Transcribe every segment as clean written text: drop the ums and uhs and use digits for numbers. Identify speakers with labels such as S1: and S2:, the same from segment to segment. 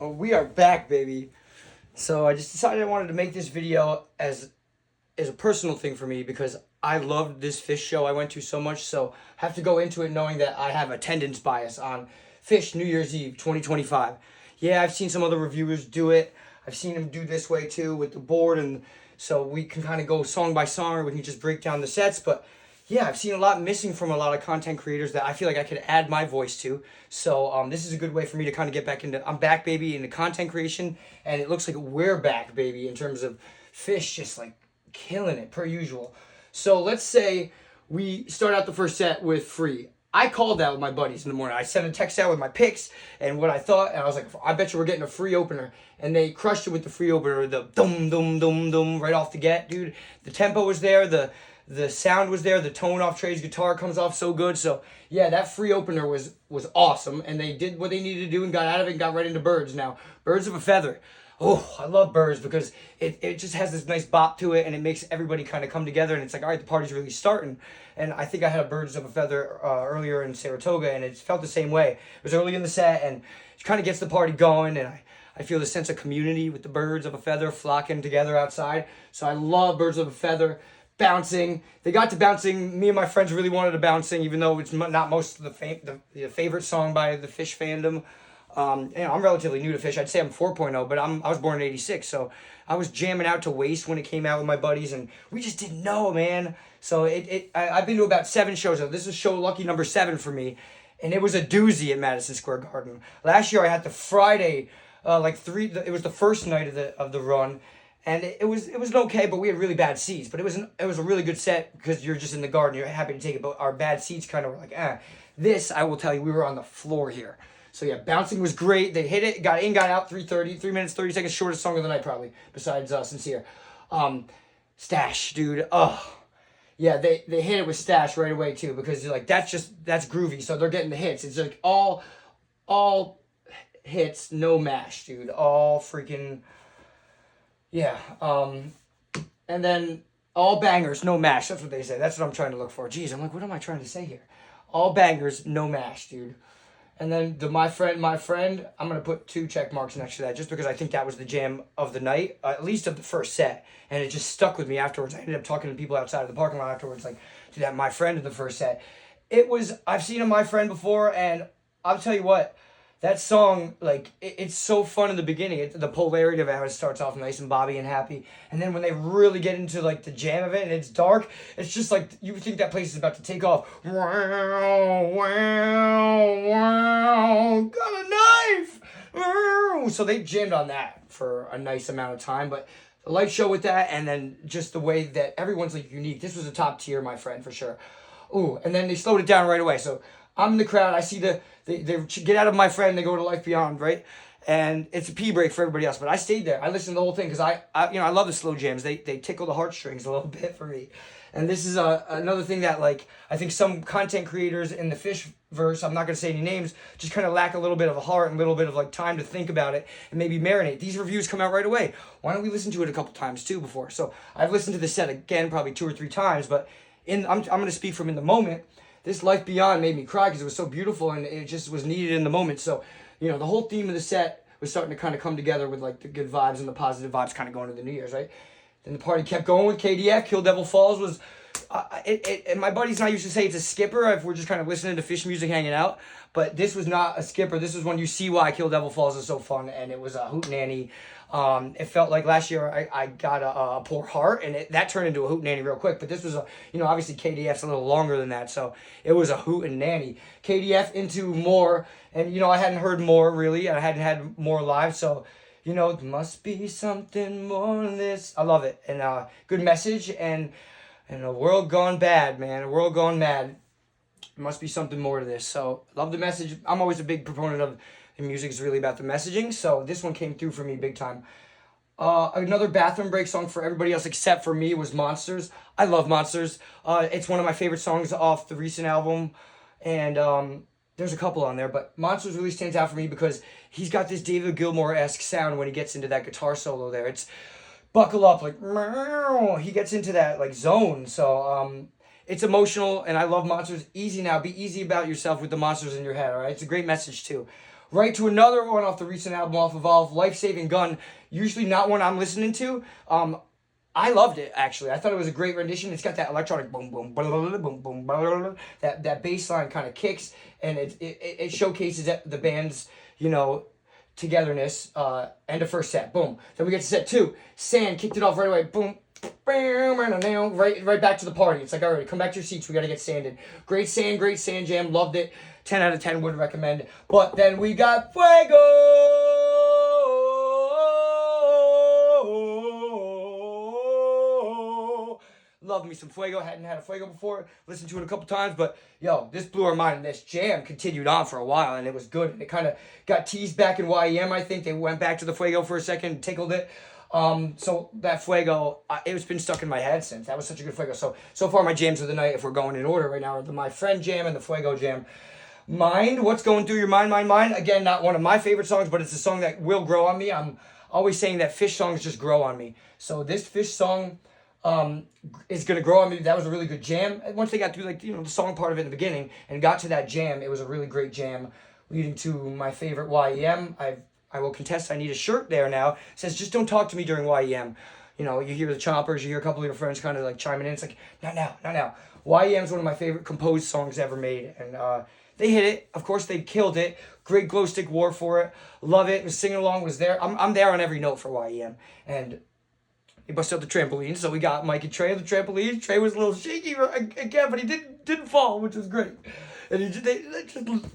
S1: Oh, we are back, baby. So I just decided I wanted to make this video as a personal thing for me because I loved this Phish show I went to so much. So I have to go into it knowing that I have attendance bias on Phish New Year's Eve 2025. Yeah, I've seen some other reviewers do it. I've seen them do this way too with the board, and so we can kind of go song by song, or we can just break down the sets. But yeah, I've seen a lot missing from a lot of content creators that I feel like I could add my voice to. So this is a good way for me to kind of get back into. I'm back, baby, into content creation, and it looks like we're back, baby, in terms of Phish just like killing it per usual. So let's say we start out the first set with Free. I called that with my buddies in the morning. I sent a text out with my picks and what I thought, and I was like, I bet you we're getting a free opener. And they crushed it with the free opener, the dum dum dum dum right off the get, dude. The tempo was there, the sound was there, the tone off Trey's guitar comes off so good. So yeah, that free opener was awesome, and they did what they needed to do and got out of it and got right into Birds. Now, Birds of a Feather. Oh, I love Birds because it just has this nice bop to it, and it makes everybody kind of come together, and it's like, all right, the party's really starting. And I think I had a Birds of a Feather earlier in Saratoga, and it felt the same way. It was early in the set, and it kind of gets the party going, and I feel the sense of community with the Birds of a Feather flocking together outside. So I love Birds of a Feather. Bouncing. They got to bouncing. Me and my friends really wanted to bouncing, even though it's not most of the favorite song by the Phish fandom. I'm relatively new to Phish. I'd say I'm 4.0, but I was born in '86, so I was jamming out to Waste when it came out with my buddies, and we just didn't know, man. So I've been to about 7 shows. This is show lucky number 7 for me, and it was a doozy at Madison Square Garden. Last year I had the Friday, it was the first night of the run, and it was okay, but we had really bad seats. But it was a really good set because you're just in the garden, you're happy to take it. But our bad seats kind of were like, eh. This I will tell you, we were on the floor here. So yeah, bouncing was great. They hit it, got in, got out. 3:30, 3 minutes 30 seconds, shortest song of the night probably, besides Sincere. Stash, dude. Oh, yeah, they hit it with Stash right away too because you're like that's groovy. So they're getting the hits. It's like all hits, no mash, dude. All freaking yeah. And then all bangers, no mash. That's what they say. That's what I'm trying to look for. Jeez, I'm like, what am I trying to say here? All bangers, no mash, dude. And then the my friend, I'm gonna put 2 check marks next to that just because I think that was the jam of the night, at least of the first set, and it just stuck with me afterwards. I ended up talking to people outside of the parking lot afterwards, like, to that my friend in the first set. I've seen a my friend before, and I'll tell you what, that song, like, it's so fun in the beginning. The polarity of how it starts off nice and bobby and happy, and then when they really get into like the jam of it and it's dark, it's just like you think that place is about to take off. Wow, wow, wow, got a knife. Wow. So they jammed on that for a nice amount of time, but the light show with that, and then just the way that everyone's like unique. This was a top tier, my friend, for sure. Ooh, and then they slowed it down right away. So I'm in the crowd. I see they get out of my friend. They go to Life Beyond, right? And it's a pee break for everybody else. But I stayed there. I listened to the whole thing because I love the slow jams. They tickle the heartstrings a little bit for me. And this is another thing that, like, I think some content creators in the Phish verse, I'm not going to say any names, just kind of lack a little bit of a heart and a little bit of like time to think about it and maybe marinate. These reviews come out right away. Why don't we listen to it a couple times too before? So I've listened to the set again probably 2 or 3 times, but I'm going to speak from in the moment. This Life Beyond made me cry because it was so beautiful and it just was needed in the moment. So, the whole theme of the set was starting to kind of come together with like the good vibes and the positive vibes kind of going into the New Year's, right? Then the party kept going with KDF. Kill Devil Falls was, and my buddies and I used to say it's a skipper if we're just kind of listening to Phish music hanging out. But this was not a skipper. This was when you see why Kill Devil Falls is so fun, and it was a hootenanny. It felt like last year I got a poor heart, and that turned into a hootenanny real quick. But this was obviously KDF's a little longer than that, so it was a hootenanny. KDF into More, and I hadn't heard More really, and I hadn't had More live, so there must be something more than this. I love it, and good message, and a world gone bad, man, a world gone mad. There must be something more to this. So love the message. I'm always a big proponent of the music is really about the messaging. So this one came through for me big time. Another bathroom break song for everybody else except for me was Monsters. I love Monsters. It's one of my favorite songs off the recent album. And there's a couple on there, but Monsters really stands out for me because he's got this David Gilmour-esque sound when he gets into that guitar solo there. It's buckle up, like, he gets into that like zone. So it's emotional, and I love Monsters. Easy now. Be easy about yourself with the monsters in your head, all right? It's a great message, too. right to another one off the recent album off Evolve, Life Saving Gun. Usually not one I'm listening to. I loved it, actually. I thought it was a great rendition. It's got that electronic boom, boom, blah, blah, blah, boom, boom, blah, blah, blah. That bass line kind of kicks, and it showcases the band's, togetherness. End of first set, boom. Then we get to set 2. Sand kicked it off right away, boom. Right back to the party. It's like, all right, come back to your seats. We got to get sanded. Great sand jam. Loved it. 10 out of 10 would recommend. But then we got Fuego. Love me some Fuego. Hadn't had a Fuego before. Listened to it a couple times, but yo, this blew our mind. And this jam continued on for a while, and it was good. And it kind of got teased back in YEM. I think they went back to the Fuego for a second, and tickled it. So that Fuego, it's been stuck in my head since. That was such a good Fuego. So far, my jams of the night, if we're going in order right now, are the My Friend jam and the Fuego jam. Mind, what's going through your mind? Again, not one of my favorite songs, but it's a song that will grow on me. I'm always saying that Phish songs just grow on me. So this Phish song is going to grow on me. That was a really good jam. Once they got through the song part of it in the beginning and got to that jam, it was a really great jam, leading to my favorite YEM. I will contest I need a shirt there now. It says, just don't talk to me during YEM. You hear the chompers, you hear a couple of your friends kind of chiming in. It's like, not now. YEM is one of my favorite composed songs ever made. And they hit it. Of course, they killed it. Great glow stick war for it. Love it. Was singing along, was there. I'm there on every note for YEM. And he busted out the trampoline, so we got Mike and Trey on the trampoline. Trey was a little shaky again, but he didn't fall, which was great. And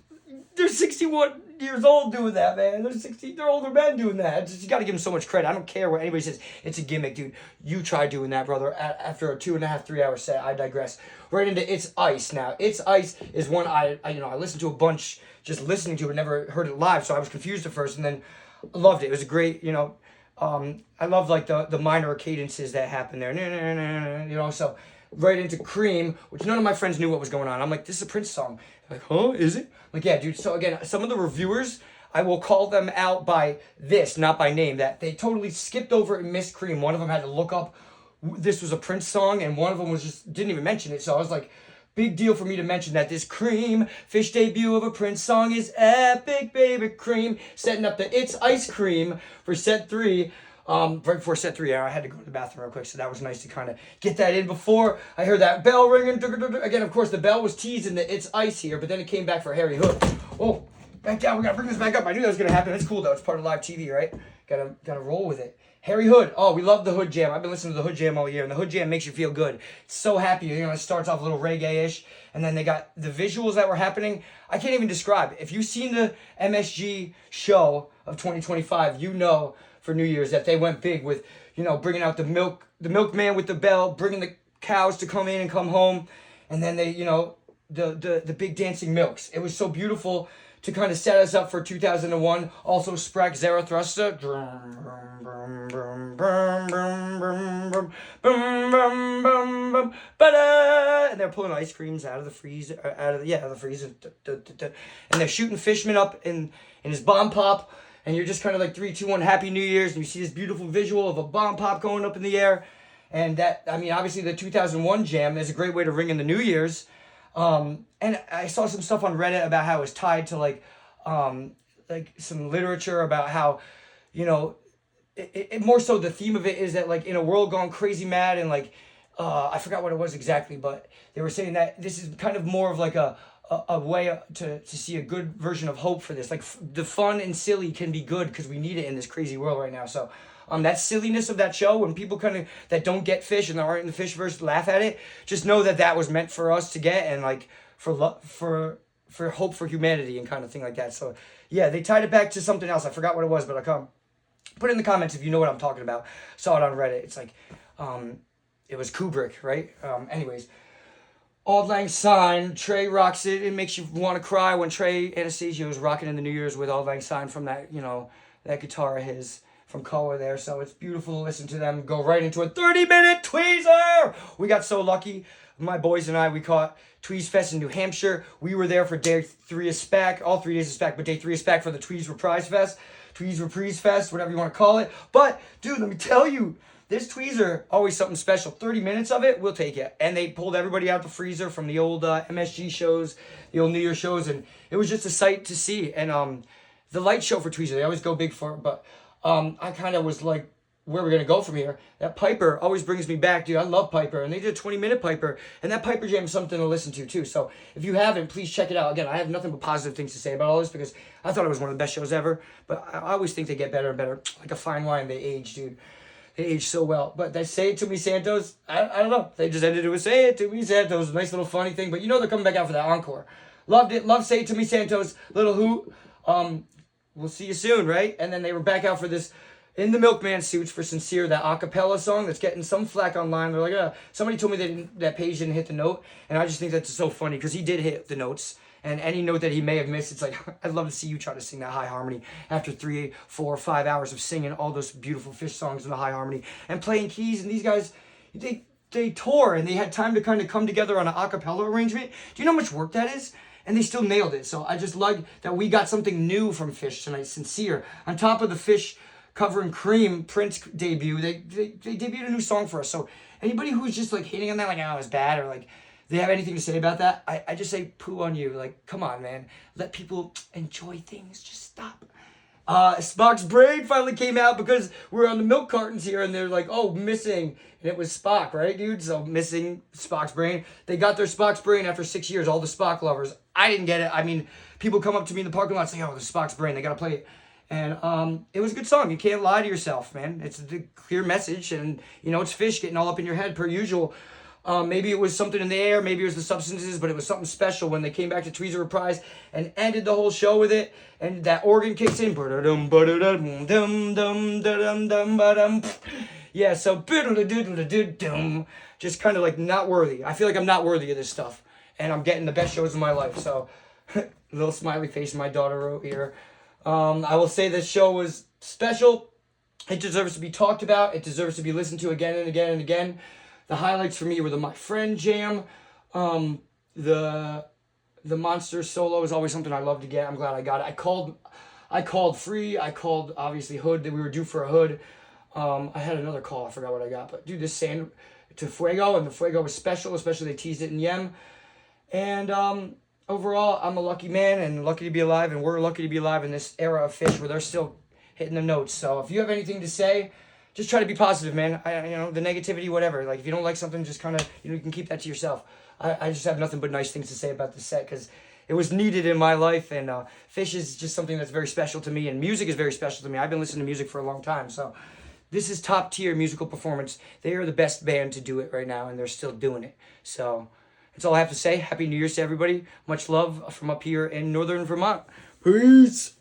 S1: they're 61 years old doing that, man. They're older men doing that. You got to give them so much credit. I don't care what anybody says. It's a gimmick, dude. You try doing that, brother. After a 2.5, 3 hour set, I digress. Right into It's Ice now. It's Ice is one I listened to a bunch, just listening to it, never heard it live, so I was confused at first, and then loved it. It was a great, I love the minor cadences that happen there. So right into Cream, which none of my friends knew what was going on. I'm like, this is a Prince song. They're like, huh, is it? I'm like, yeah, dude. So again, some of the reviewers, I will call them out by this, not by name, that they totally skipped over and missed Cream. One of them had to look up this was a Prince song, and one of them didn't even mention it. So I was like, big deal for me to mention that this Cream Phish debut of a Prince song is epic, baby. Cream setting up the It's Ice Cream for set 3. Right before set 3, I had to go to the bathroom real quick, so that was nice to kind of get that in before I heard that bell ringing. Again, of course, the bell was teasing the It's Ice here, but then it came back for Harry Hood. Oh, back down. We gotta bring this back up. I knew that was gonna happen. It's cool though. It's part of live TV, right? Gotta roll with it. Harry Hood. Oh, we love the Hood Jam. I've been listening to the Hood Jam all year, and the Hood Jam makes you feel good. It's so happy. It starts off a little reggae-ish, and then they got the visuals that were happening. I can't even describe. If you've seen the MSG show of 2025, for New Year's that they went big with, bringing out the milkman with the bell, bringing the cows to come in and come home, and then they, the big dancing milks. It was so beautiful to kind of set us up for 2001. Also, Sprach Zarathustra. And they're pulling ice creams out of the freezer, and they're shooting Fishman up in his bomb pop. And you're just kind of like 3, 2, 1, Happy New Year's, and you see this beautiful visual of a bomb pop going up in the air. And that, obviously the 2001 jam is a great way to ring in the New Year's. And I saw some stuff on Reddit about how it was tied to some literature about how, it more so the theme of it is that in a world gone crazy mad and I forgot what it was exactly, but they were saying that this is kind of more of a way to see a good version of hope for this. The fun and silly can be good because we need it in this crazy world right now. So that silliness of that show, when people kind of that don't get Phish and aren't in the Phishverse laugh at it, just know that was meant for us to get, and for hope for humanity and kind of thing like that. So yeah, they tied it back to something else. I forgot what it was, but I come put it in the comments if you know what I'm talking about. Saw it on Reddit. It's it was Kubrick, right? Anyways. Auld Lang Syne, Trey rocks it. It makes you want to cry when Trey Anastasio was rocking in the New Year's with Auld Lang Syne from that, that guitar of his from Koa there. So it's beautiful to listen to them go right into a 30-minute tweezer. We got so lucky. My boys and I, we caught Tweez Fest in New Hampshire. We were there for day 3 of SPAC, all 3 days of SPAC, but day 3 of SPAC for the Tweez Reprise Fest, whatever you want to call it. But, dude, let me tell you, this tweezer, always something special. 30 minutes of it, we'll take it. And they pulled everybody out the freezer from the old MSG shows, the old New Year shows, and it was just a sight to see. And the light show for Tweezer. They always go big for it, but I kind of was like, where we're gonna go from here. That Piper always brings me back, dude. I love Piper, and they did a 20-minute Piper, and that Piper Jam is something to listen to too. So if you haven't, please check it out. Again, I have nothing but positive things to say about all this because I thought it was one of the best shows ever. But I always think they get better and better, like a fine wine. They age, dude. They age so well. But that "Say It To Me, Santos," I don't know. They just ended it with "Say It To Me, Santos." Nice little funny thing. But you know they're coming back out for that encore. Loved it. Love "Say It To Me, Santos." Little hoot. We'll see you soon, right? And then they were back out for this In the Milkman Suits for Sincere, that a cappella song that's getting some flack online. They're like, somebody told me that Page didn't hit the note, and I just think that's so funny because he did hit the notes. And any note that he may have missed, it's like, I'd love to see you try to sing that high harmony after 3, 4, 5 hours of singing all those beautiful Phish songs in the high harmony and playing keys. And these guys, they tore and they had time to kind of come together on an a cappella arrangement. Do you know how much work that is? And they still nailed it. So I just like that we got something new from Phish tonight, Sincere. On top of the Phish covering Cream Prince debut, they debuted a new song for us. So anybody who's just like hating on that, like, oh, it's bad, or like they have anything to say about that, I just say poo on you. Like, come on, man. Let people enjoy things. Just stop. Spock's brain finally came out because we're on the milk cartons here and they're like, oh, missing. And it was Spock, right, dude? So missing Spock's brain. They got their Spock's brain after 6 years, all the Spock lovers. I didn't get it. I mean, people come up to me in the parking lot and say, oh, the Spock's brain. They got to play it. And it was a good song. You can't lie to yourself, man. It's a clear message. And, you know, it's Phish getting all up in your head per usual. Maybe it was something in the air, maybe it was the substances, but it was something special when they came back to Tweezer Reprise and ended the whole show with it. And that organ kicks in. Yeah, so just kind of like not worthy. I feel like I'm not worthy of this stuff. And I'm getting the best shows of my life. So, little smiley face my daughter wrote here. I will say this show was special. It deserves to be talked about. It deserves to be listened to again and again and again. The highlights for me were the My Friend Jam. The Monster solo is always something I love to get. I'm glad I got it. I called Free. I called, obviously, Hood, that we were due for a Hood. I had another call. I forgot what I got. But, dude, this Sand to Fuego, and the Fuego was special, especially they teased it in Yem. And overall, I'm a lucky man and lucky to be alive, and we're lucky to be alive in this era of Phish where they're still hitting the notes. So if you have anything to say, just try to be positive, man. The negativity, whatever. Like, if you don't like something, just kind of, you can keep that to yourself. I just have nothing but nice things to say about the set because it was needed in my life. And Phish is just something that's very special to me. And music is very special to me. I've been listening to music for a long time. So this is top tier musical performance. They are the best band to do it right now. And they're still doing it. So that's all I have to say. Happy New Year's to everybody. Much love from up here in Northern Vermont. Peace.